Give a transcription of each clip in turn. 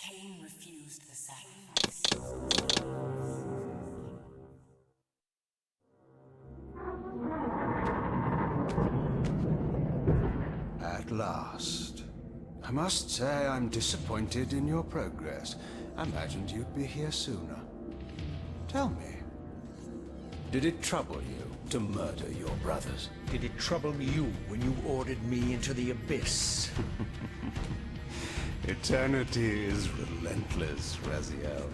Kain refused the sacrifice. At last. I must say I'm disappointed in your progress. I imagined you'd be here sooner. Tell me, did it trouble you to murder your brothers? Did it trouble you when you ordered me into the abyss? Eternity is relentless, Raziel.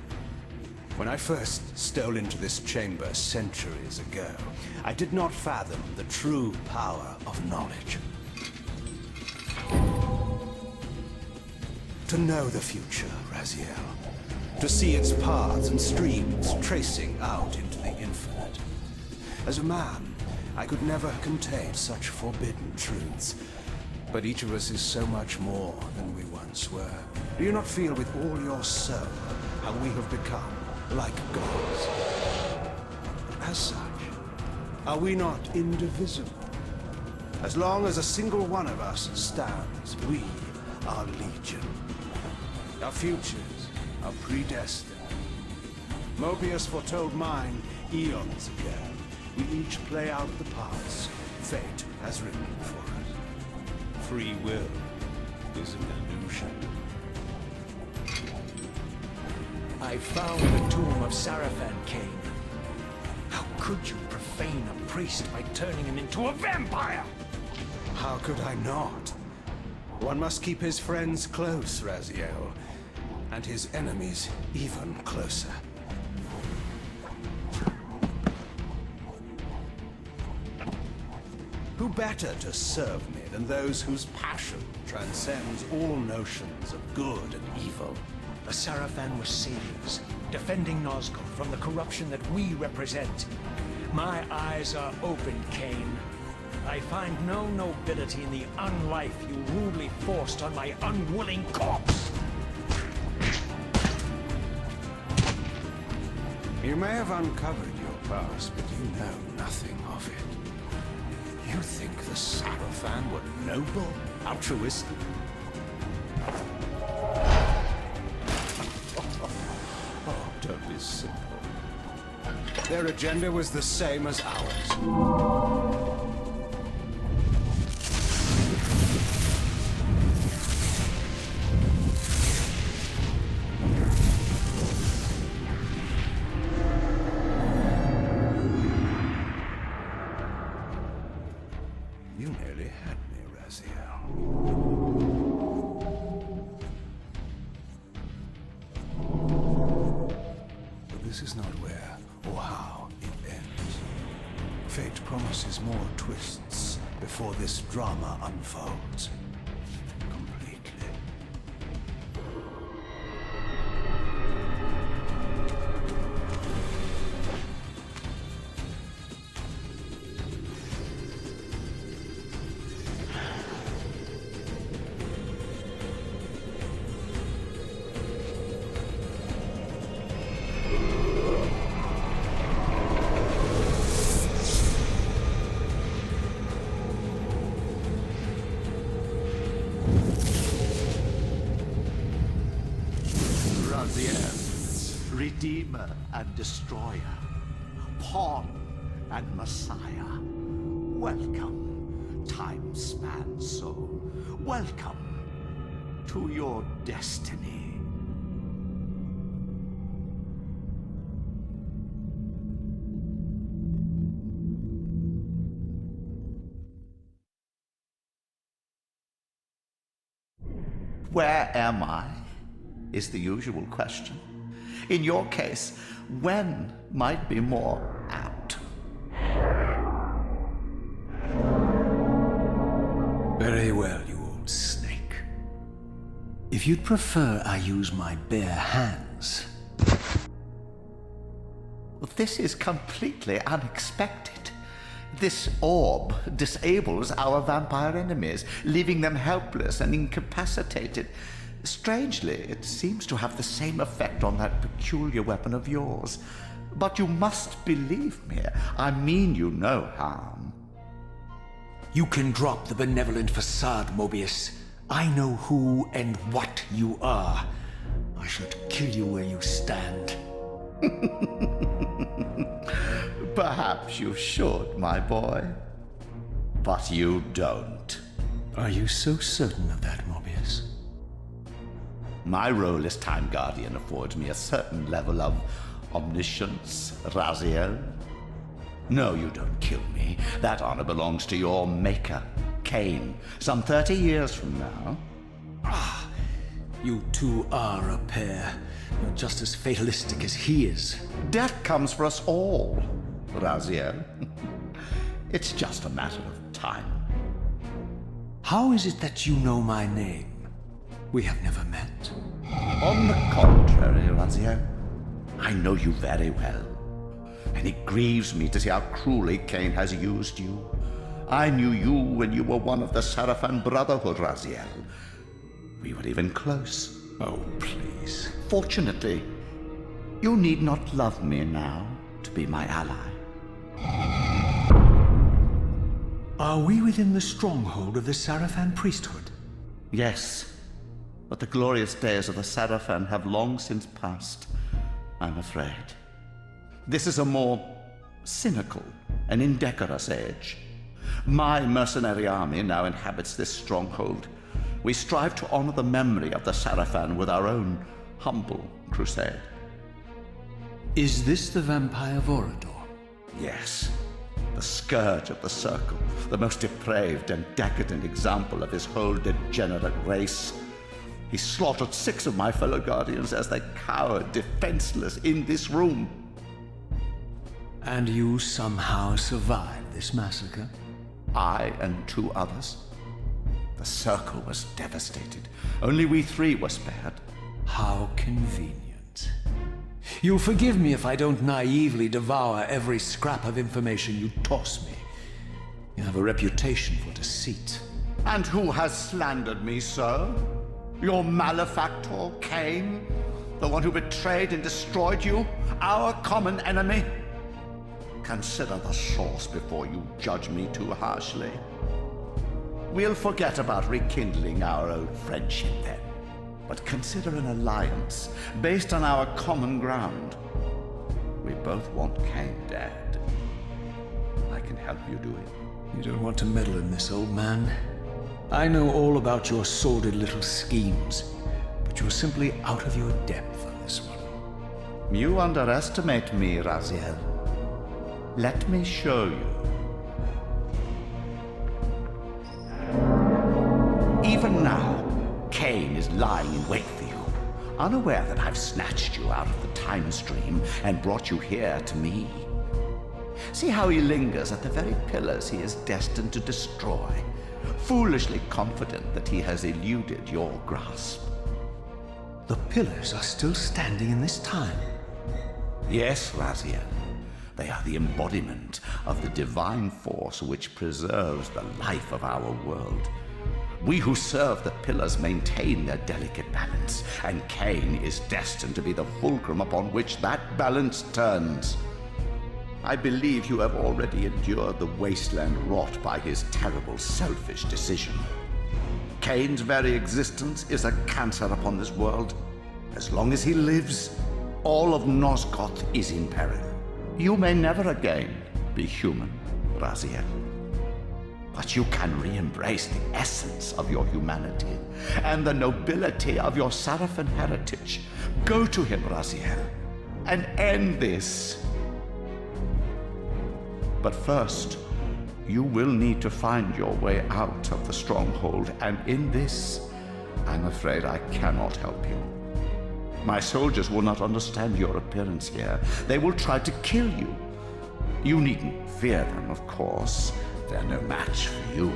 When I first stole into this chamber centuries ago, I did not fathom the true power of knowledge. To know the future, Raziel. To see its paths and streams tracing out into the infinite. As a man, I could never contain such forbidden truths. But each of us is so much more than we once were. Do you not feel with all your soul how we have become like gods? As such, are we not indivisible? As long as a single one of us stands, we are legion. Our futures are predestined. Mobius foretold mine eons ago. We each play out the parts fate has written for us. Free will is an illusion. I found the tomb of Sarafan, Kain. How could you profane a priest by turning him into a vampire? How could I not? One must keep his friends close, Raziel, and his enemies even closer. Who better to serve me than those whose passion transcends all notions of good and evil? The Sarafan were saviors, defending Nosgoth from the corruption that we represent. My eyes are open, Kain. I find no nobility in the unlife you rudely forced on my unwilling corpse. You may have uncovered your past, but you know nothing of it. You think the Sarafan were noble, altruistic? Oh, don't be simple. Their agenda was the same as ours. You nearly had me, Raziel. But this is not where or how it ends. Fate promises more twists before this drama unfolds completely. Raziel, Redeemer and Destroyer, Pawn and Messiah. Welcome, time-span soul. Welcome to your destiny. Where am I? Is the usual question. In your case, when might be more apt. Very well, you old snake. If you'd prefer I use my bare hands... This is completely unexpected. This orb disables our vampire enemies, leaving them helpless and incapacitated. Strangely, it seems to have the same effect on that peculiar weapon of yours. But you must believe me. I mean you no harm. You can drop the benevolent facade, Mobius. I know who and what you are. I I should kill you where you stand. Perhaps you should, my boy. But you don't. Are you so certain of that, Mobius? My role as Time Guardian affords me a certain level of omniscience, Raziel. No, you don't kill me. That honor belongs to your maker, Kain, some 30 years from now. You two are a pair. You're just as fatalistic as he is. Death comes for us all, Raziel. It's just a matter of time. How is it that you know my name? We have never met. On the contrary, Raziel, I know you very well. And it grieves me to see how cruelly Kain has used you. I knew you when you were one of the Sarafan Brotherhood, Raziel. We were even close. Oh, please. Fortunately, you need not love me now to be my ally. Are we within the stronghold of the Sarafan priesthood? Yes, but the glorious days of the Sarafan have long since passed, I'm afraid. This is a more cynical and indecorous age. My mercenary army now inhabits this stronghold. We strive to honor the memory of the Sarafan with our own humble crusade. Is this the vampire Vorador? Yes, the scourge of the Circle, the most depraved and decadent example of his whole degenerate race. He slaughtered 6 of my fellow Guardians as they cowered defenseless in this room. And you somehow survived this massacre? I and 2 others. The Circle was devastated. Only we 3 were spared. How convenient. You'll forgive me if I don't naively devour every scrap of information you toss me. You have a reputation for deceit. And who has slandered me, sir? Your malefactor, Kain? The one who betrayed and destroyed you? Our common enemy? Consider the source before you judge me too harshly. We'll forget about rekindling our old friendship then. But consider an alliance based on our common ground. We both want Kain dead. I can help you do it. You don't want to meddle in this, old man. I know all about your sordid little schemes, but you're simply out of your depth on this one. You underestimate me, Raziel. Let me show you. Even now, Kain is lying in wait for you, unaware that I've snatched you out of the time stream and brought you here to me. See how he lingers at the very pillars he is destined to destroy, foolishly confident that he has eluded your grasp. The pillars are still standing in this time. Yes, Raziel. They are the embodiment of the divine force which preserves the life of our world. We who serve the pillars maintain their delicate balance, and Kain is destined to be the fulcrum upon which that balance turns. I believe you have already endured the wasteland wrought by his terrible, selfish decision. Kain's very existence is a cancer upon this world. As long as he lives, all of Nosgoth is in peril. You may never again be human, Raziel. But you can re-embrace the essence of your humanity and the nobility of your Sarafan heritage. Go to him, Raziel, and end this. But first, you will need to find your way out of the stronghold, and in this, I'm afraid I cannot help you. My soldiers will not understand your appearance here. They will try to kill you. You needn't fear them, of course. They're no match for you.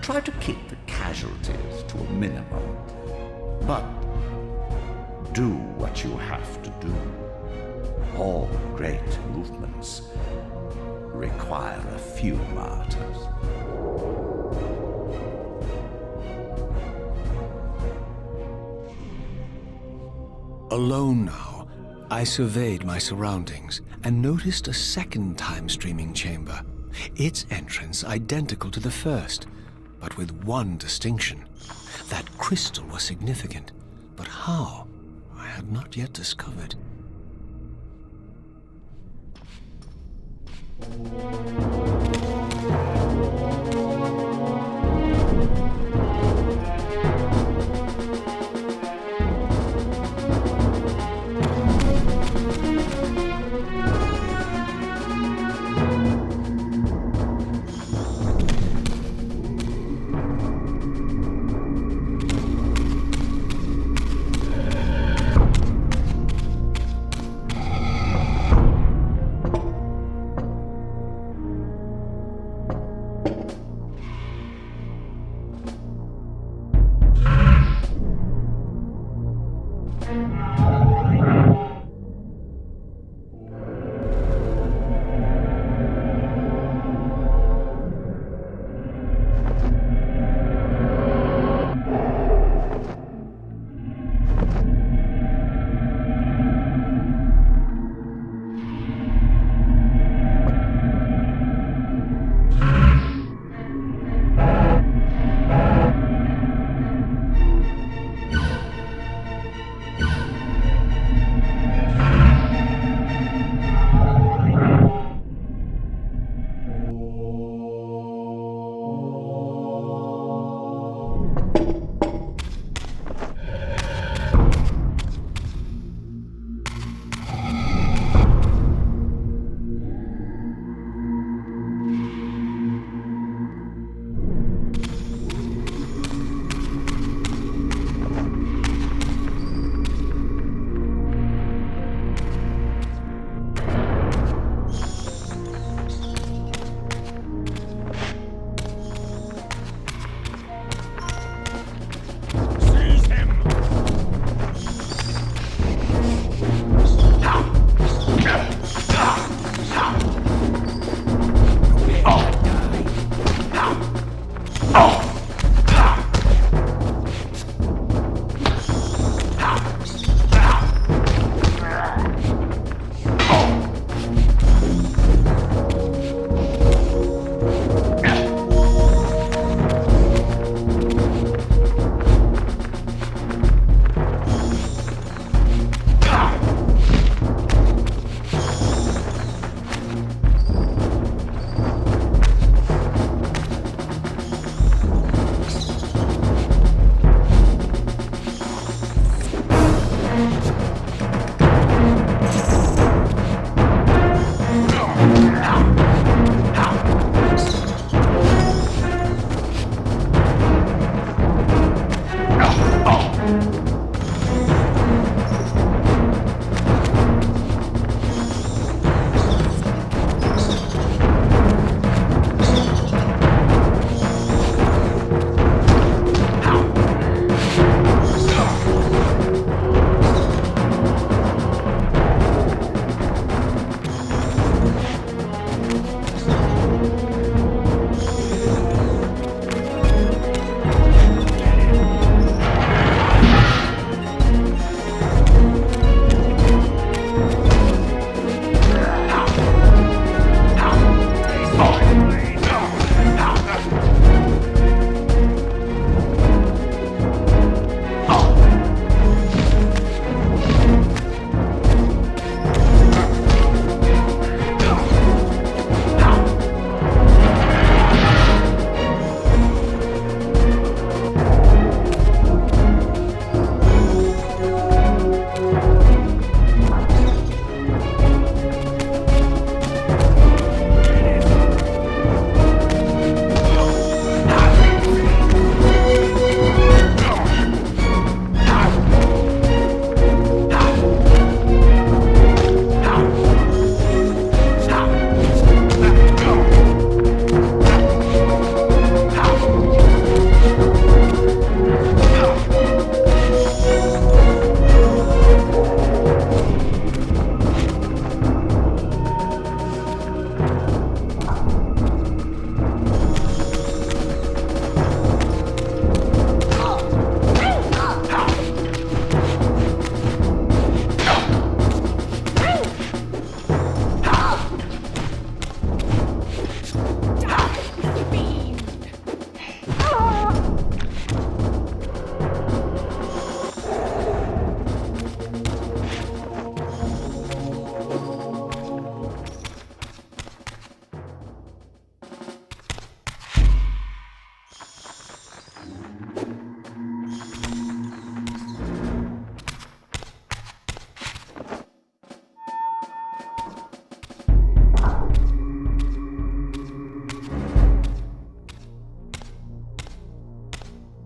Try to keep the casualties to a minimum. But do what you have to do. All great movements require a few martyrs. Alone now, I surveyed my surroundings and noticed a second time-streaming chamber. Its entrance identical to the first, but with one distinction. That crystal was significant, but how? have not yet discovered.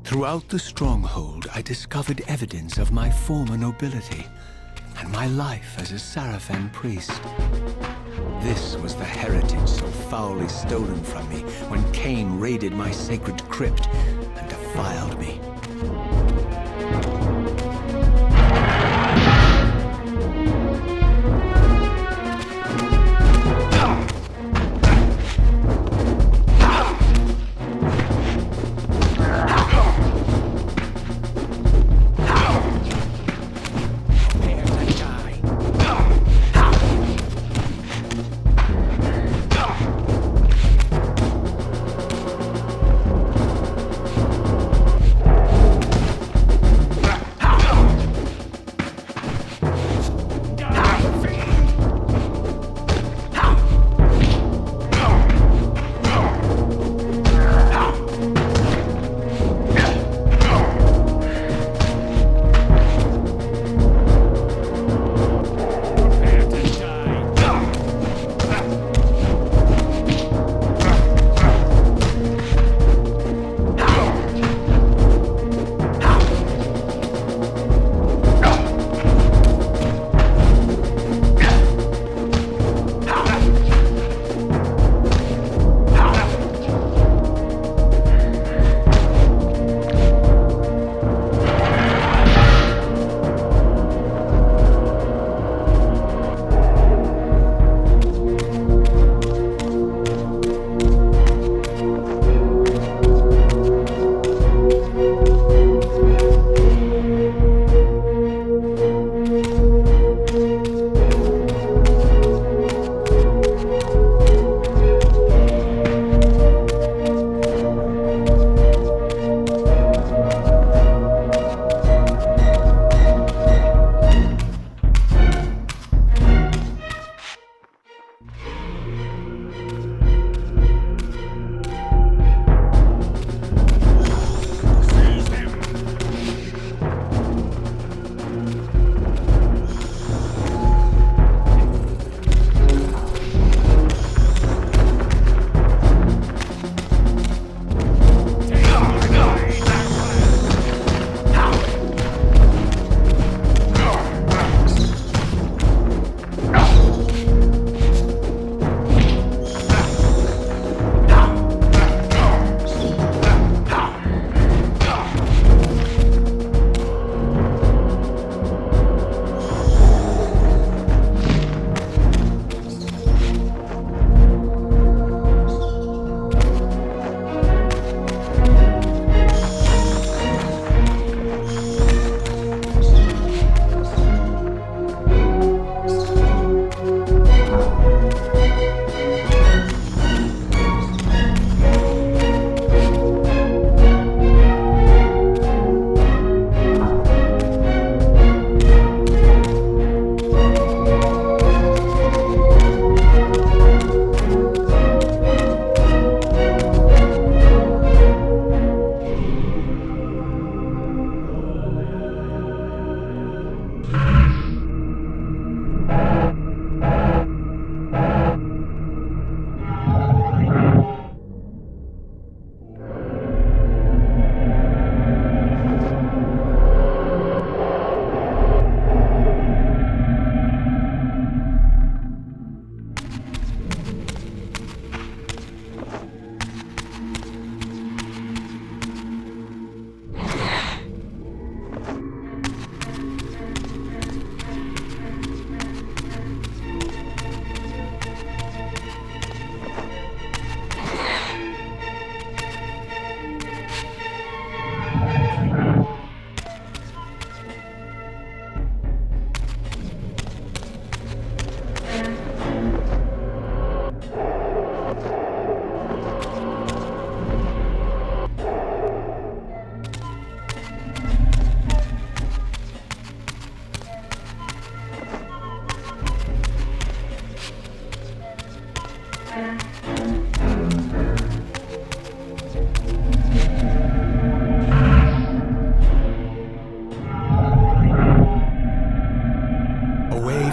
Throughout the stronghold, I discovered evidence of my former nobility and my life as a Sarafan priest. This was the heritage so foully stolen from me when Kain raided my sacred crypt and defiled me.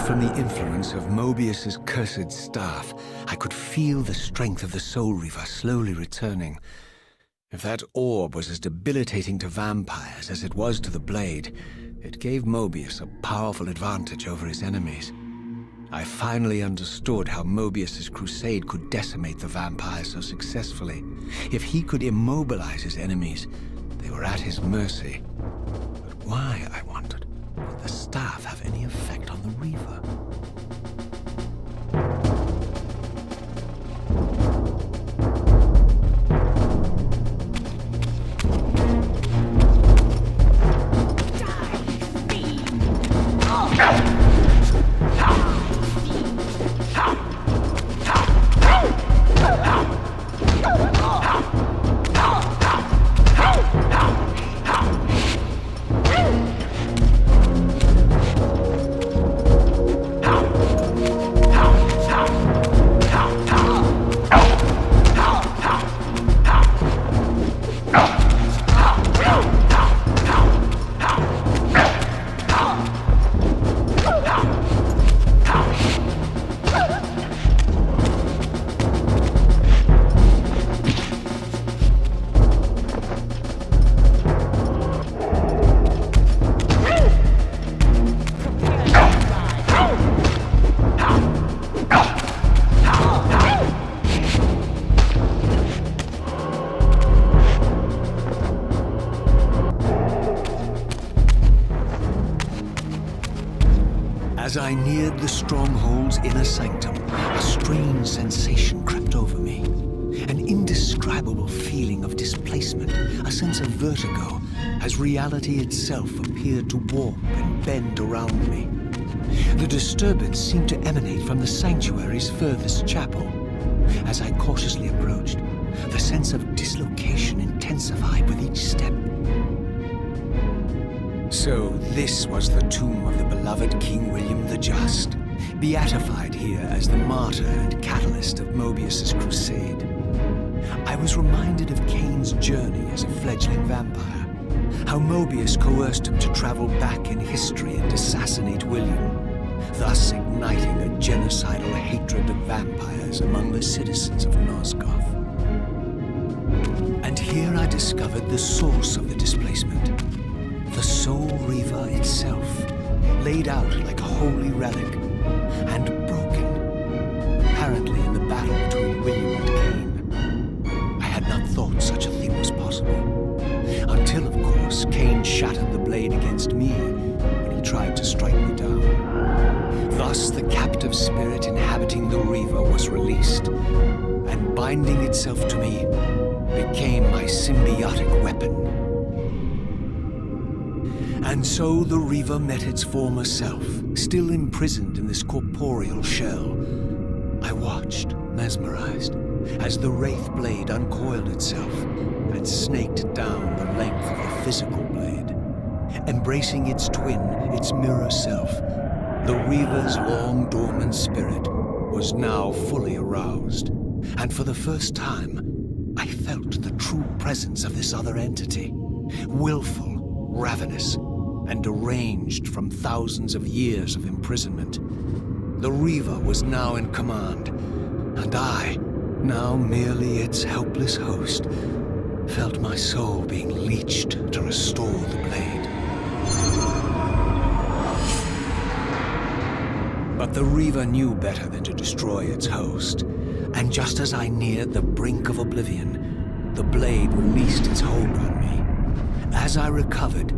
from the influence of Mobius's cursed staff, I could feel the strength of the Soul Reaver slowly returning. If that orb was as debilitating to vampires as it was to the blade, it gave Mobius a powerful advantage over his enemies. I finally understood how Mobius's crusade could decimate the vampires so successfully. If he could immobilize his enemies, they were at his mercy. But why, I wondered, would the staff have any effect on the Reaver? As I neared the stronghold's inner sanctum, a strange sensation crept over me. An indescribable feeling of displacement, a sense of vertigo, as reality itself appeared to warp and bend around me. The disturbance seemed to emanate from the sanctuary's furthest chapel. As I cautiously approached, the sense of dislocation intensified with each step. So this was the tomb of the beloved King William the Just, beatified here as the martyr and catalyst of Mobius's crusade. I was reminded of Kain's journey as a fledgling vampire, how Mobius coerced him to travel back in history and assassinate William, thus igniting a genocidal hatred of vampires among the citizens of Nosgoth. And here I discovered the source of the displacement. The soul Reaver itself, laid out like a holy relic, and broken, apparently in the battle between William and Kain. I had not thought such a thing was possible, until, of course, Kain shattered the blade against me when he tried to strike me down. Thus, the captive spirit inhabiting the Reaver was released, and binding itself to me became my symbiotic weapon. And so the Reaver met its former self, still imprisoned in this corporeal shell. I watched, mesmerized, as the Wraith blade uncoiled itself and snaked down the length of the physical blade. Embracing its twin, its mirror self, the Reaver's long dormant spirit was now fully aroused. And for the first time, I felt the true presence of this other entity, willful, ravenous, and deranged from thousands of years of imprisonment. The Reaver was now in command, and I, now merely its helpless host, felt my soul being leeched to restore the blade. But the Reaver knew better than to destroy its host, and just as I neared the brink of oblivion, the blade released its hold on me. As I recovered,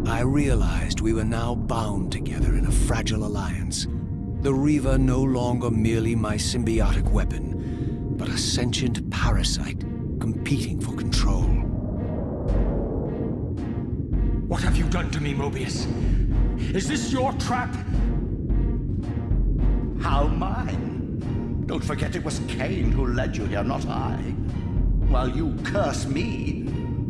I realized we were now bound together in a fragile alliance. The Reaver no longer merely my symbiotic weapon, but a sentient parasite competing for control. What have you done to me, Mobius? Is this your trap? How mine? Don't forget it was Kain who led you here, not I. While you curse me,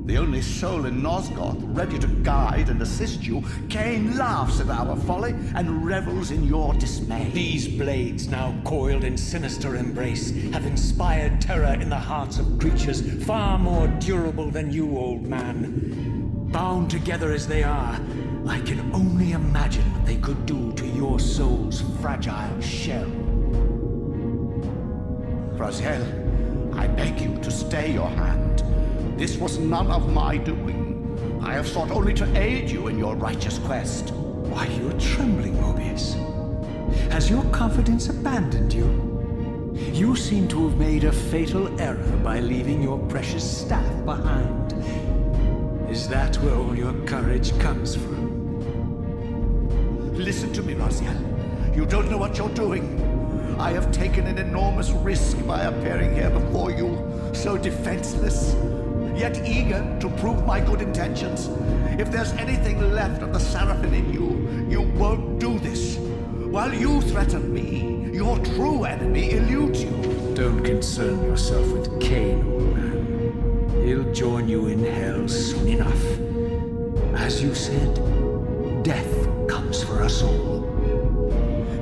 the only soul in Nosgoth ready to guide and assist you, Kain laughs at our folly and revels in your dismay. These blades, now coiled in sinister embrace, have inspired terror in the hearts of creatures far more durable than you, old man. Bound together as they are, I can only imagine what they could do to your soul's fragile shell. Raziel, I beg you to stay your hand. This was none of my doing. I have sought only to aid you in your righteous quest. Why, you're trembling, Mobius. Has your confidence abandoned you? You seem to have made a fatal error by leaving your precious staff behind. Is that where all your courage comes from? Listen to me, Raziel. You don't know what you're doing. I have taken an enormous risk by appearing here before you, so defenseless, yet eager to prove my good intentions. If there's anything left of the Seraphim in you, you won't do this. While you threaten me, your true enemy eludes you. Don't concern yourself with Kain, old man. He'll join you in hell soon enough. As you said, death comes for us all.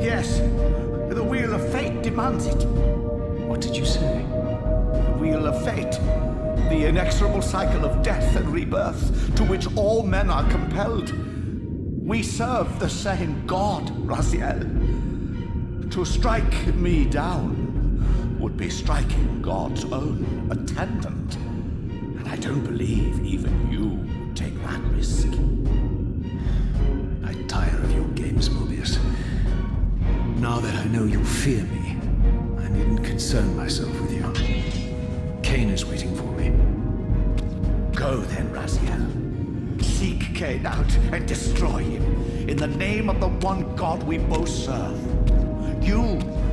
Yes, the wheel of fate demands it. What did you say? The wheel of fate. The inexorable cycle of death and rebirth to which all men are compelled. We serve the same God, Raziel. To strike me down would be striking God's own attendant. And I don't believe even you would take that risk. I tire of your games, Mobius. Now that I know you fear me, I needn't concern myself with you. Kain is waiting for me. Go then, Raziel. Seek Kain out and destroy him in the name of the one God we both serve. You,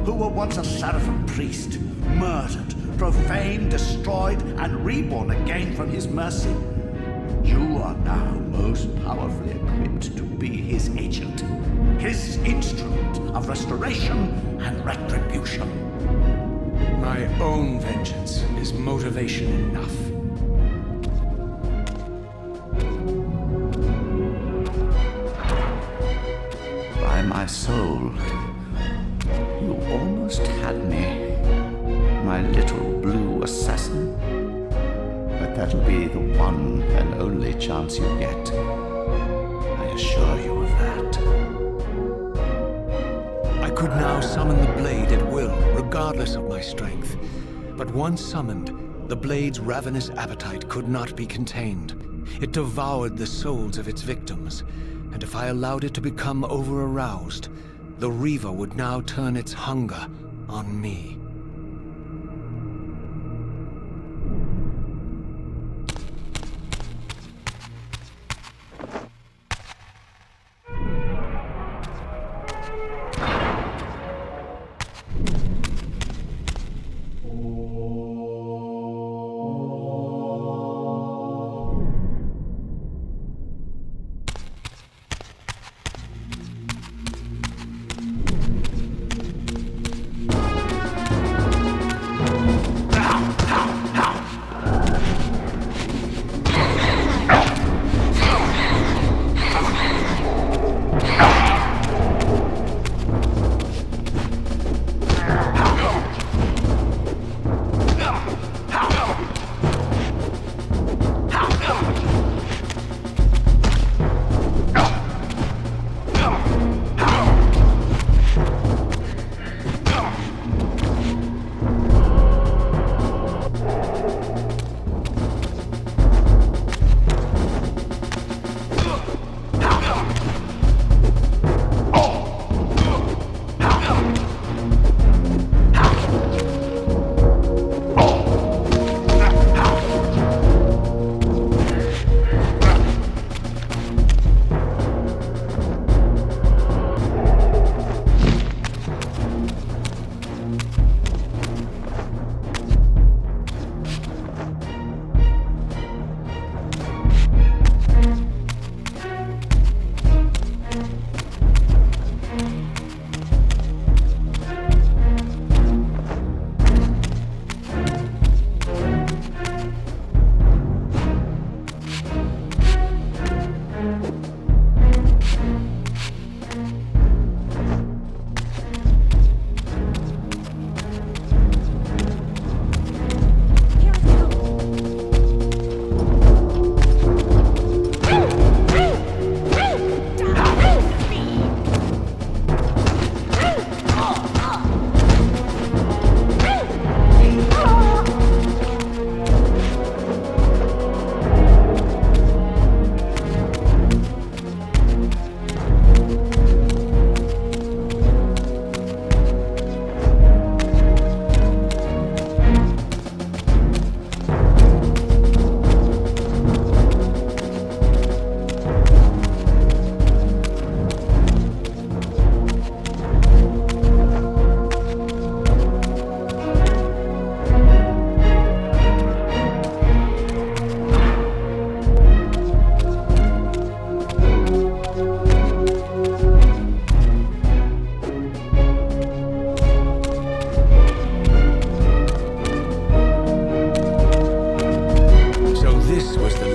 who were once a Seraphim priest, murdered, profaned, destroyed, and reborn again from his mercy, you are now most powerfully equipped to be his agent, his instrument of restoration and retribution. My own vengeance is motivation enough. By my soul, you almost had me, my little blue assassin. But that'll be the one and only chance you get. I assure you of that. I could now summon the blade at will, regardless of my strength. But once summoned, the blade's ravenous appetite could not be contained. It devoured the souls of its victims, and if I allowed it to become over-aroused, the Reaver would now turn its hunger on me.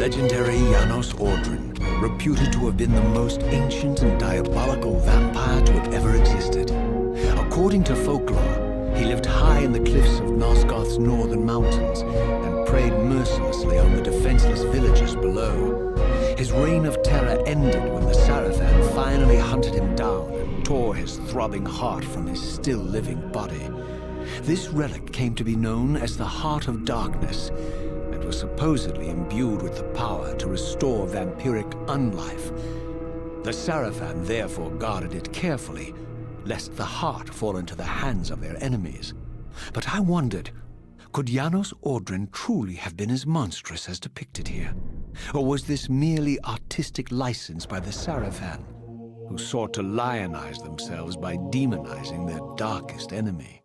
legendary Janos Ordrin, reputed to have been the most ancient and diabolical vampire to have ever existed. According to folklore, he lived high in the cliffs of Nosgoth's northern mountains and preyed mercilessly on the defenseless villagers below. His reign of terror ended when the Sarafan finally hunted him down and tore his throbbing heart from his still-living body. This relic came to be known as the Heart of Darkness, and was supposedly imbued with the power to restore vampiric unlife. The Sarafan therefore guarded it carefully, lest the heart fall into the hands of their enemies. But I wondered, could Janos Ordrin truly have been as monstrous as depicted here? Or was this merely artistic license by the Sarafan, who sought to lionize themselves by demonizing their darkest enemy?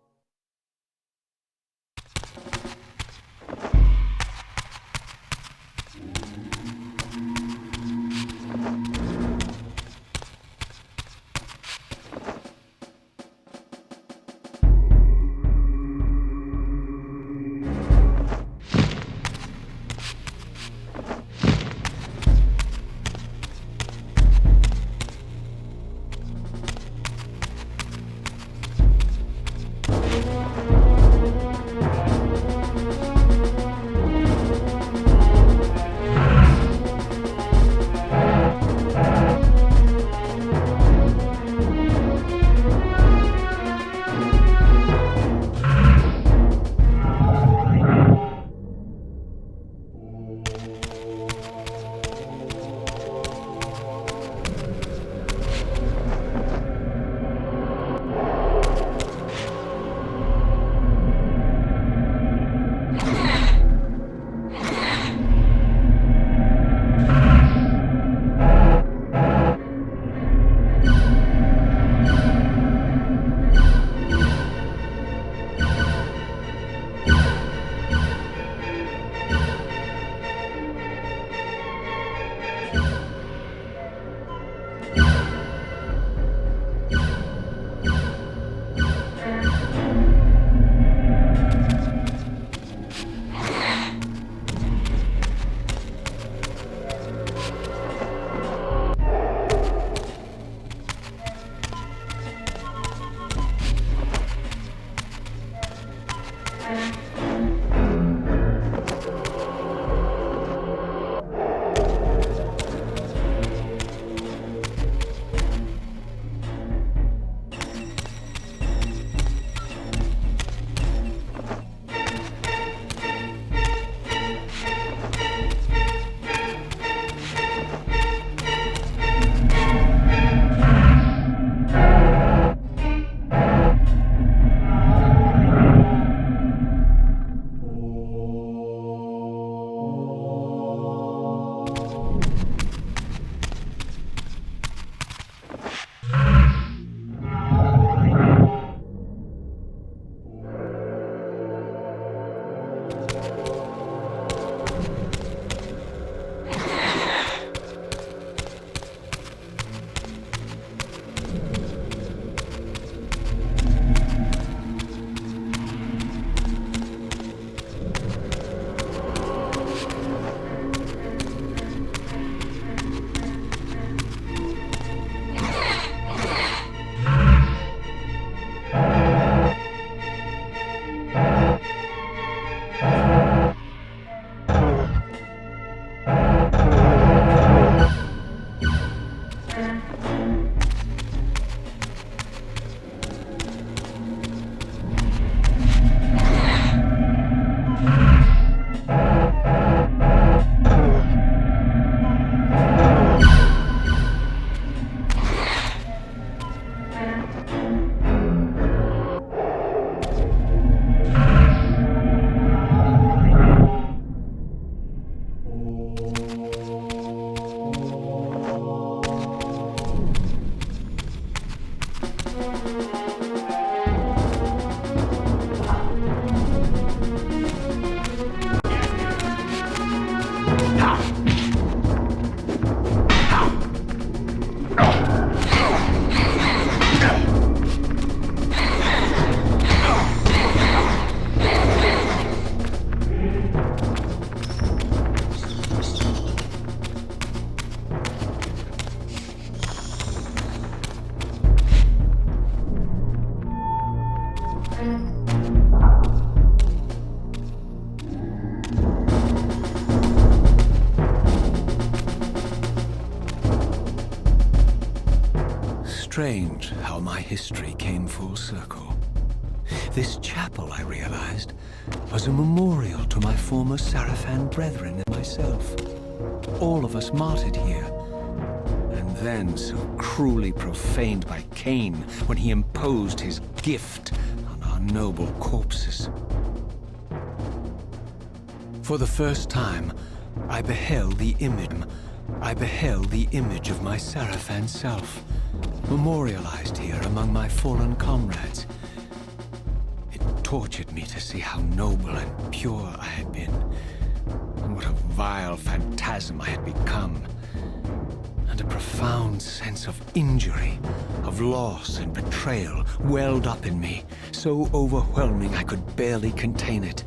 strange how my history came full circle. This chapel, I realized, was a memorial to my former Sarafan brethren and myself. All of us martyred here. And then so cruelly profaned by Kain when he imposed his gift on our noble corpses. For the first time, I beheld the image of my Sarafan self, memorialized here among my fallen comrades. It tortured me to see how noble and pure I had been, and what a vile phantasm I had become. And a profound sense of injury, of loss and betrayal welled up in me, so overwhelming I could barely contain it.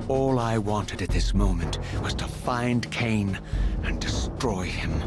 All I wanted at this moment was to find Kain and destroy him.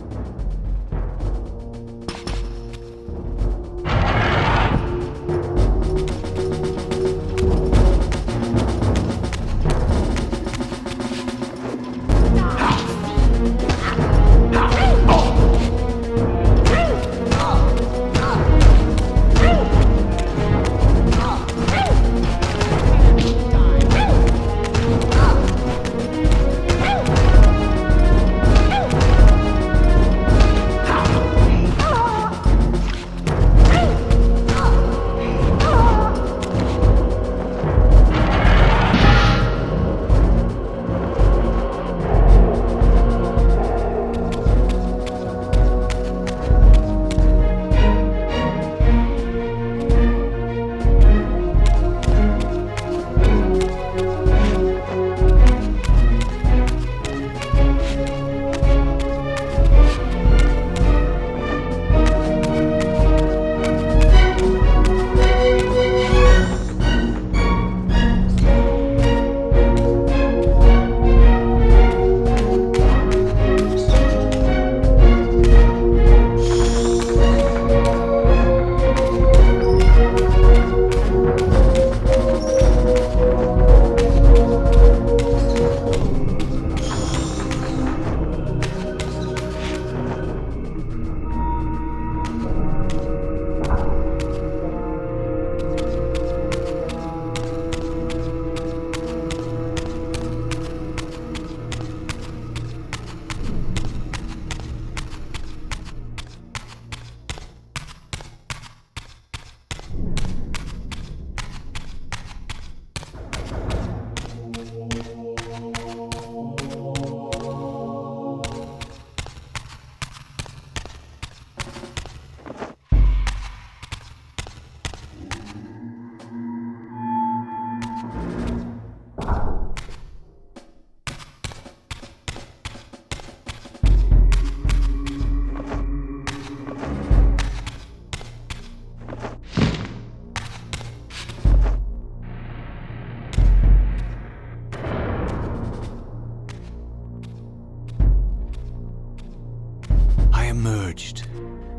Emerged,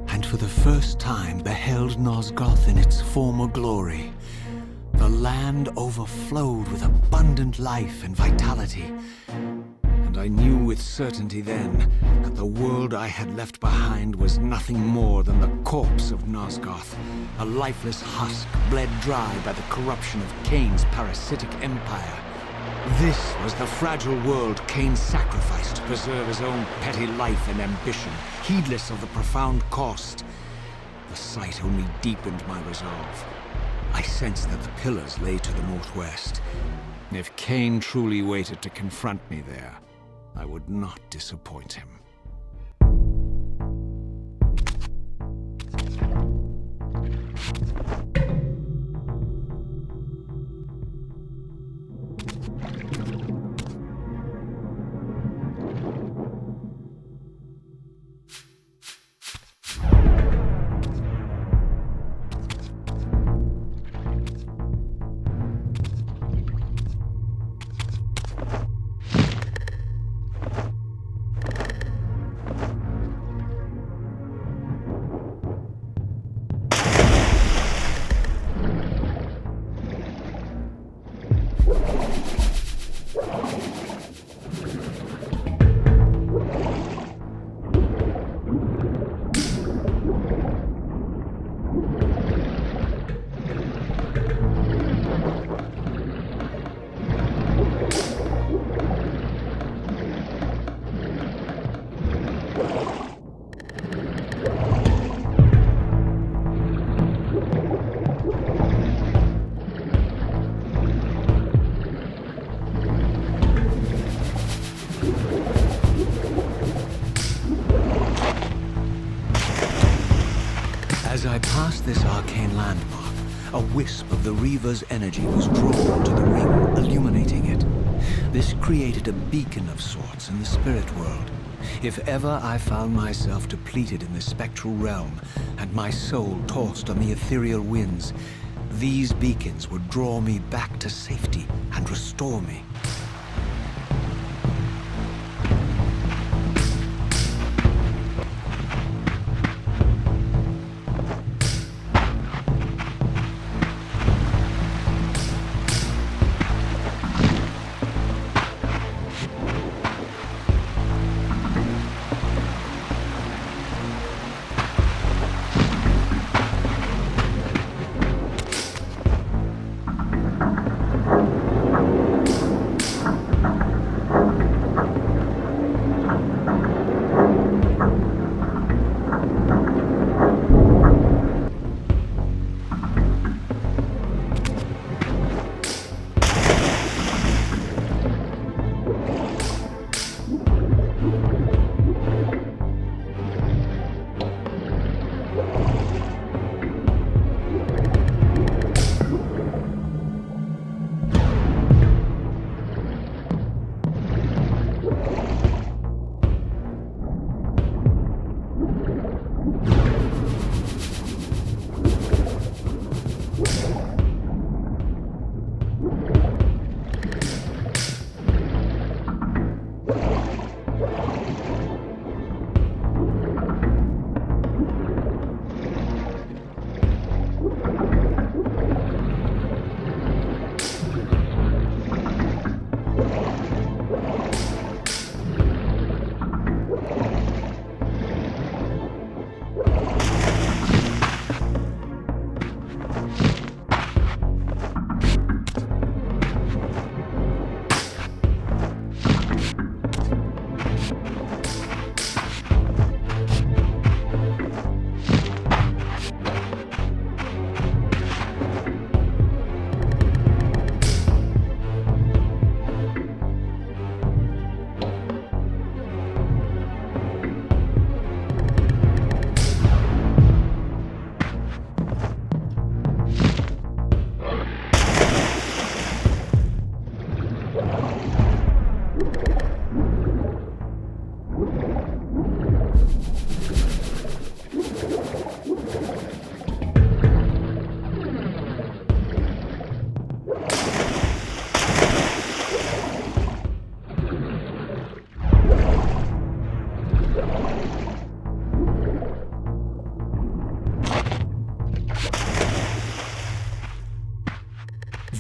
and for the first time beheld Nosgoth in its former glory. The land overflowed with abundant life and vitality, and I knew with certainty then that the world I had left behind was nothing more than the corpse of Nosgoth, a lifeless husk bled dry by the corruption of Kain's parasitic empire. This was the fragile world Kain sacrificed to preserve his own petty life and ambition, heedless of the profound cost. The sight only deepened my resolve. I sensed that the pillars lay to the northwest. If Kain truly waited to confront me there, I would not disappoint him. As I passed this arcane landmark, a wisp of the Reaver's energy was drawn to the ring, illuminating it. This created a beacon of sorts in the spirit world. If ever I found myself depleted in the spectral realm, and my soul tossed on the ethereal winds, these beacons would draw me back to safety and restore me.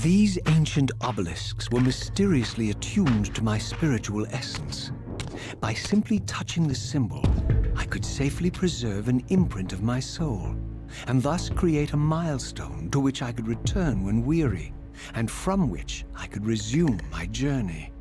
These ancient obelisks were mysteriously attuned to my spiritual essence. By simply touching the symbol, I could safely preserve an imprint of my soul, and thus create a milestone to which I could return when weary, and from which I could resume my journey.